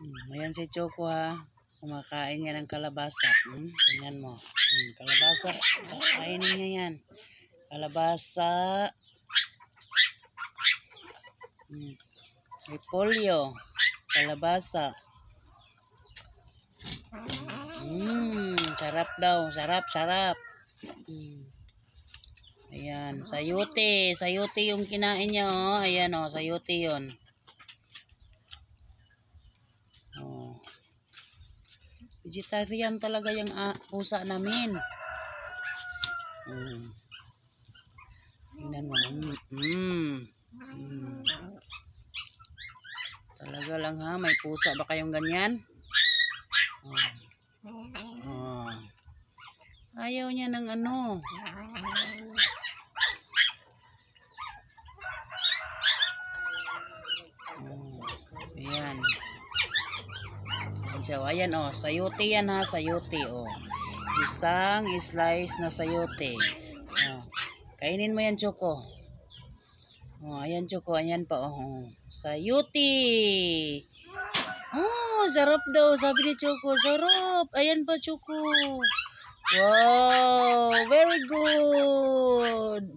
Ayan si Choco ha. Kumakain niya ng kalabasa. Tingnan mo. Kalabasa. Kainin niya yan. Kalabasa. Repolyo. Kalabasa. Sarap daw. Sarap, sarap. Ayan. Sayote. Sayote yung kinain niya oh. Ayan oh. Sayote yun. Oh. Vegetarian talaga yung pusa namin. Tingnan mo. Talaga lang ha. May pusa ba kayong ganyan? Ayaw niya ng ano. Ayan. So, ayan oh, sayote yan ha, sayote oh. Isang slice na sayote. Kainin mo yan, Choco. Oh, ayan Choco, ayan pa oh. Sayote. Oh, sarap daw, sabi ni Choco, sarap. Ayan pa Choco. Wow, very good.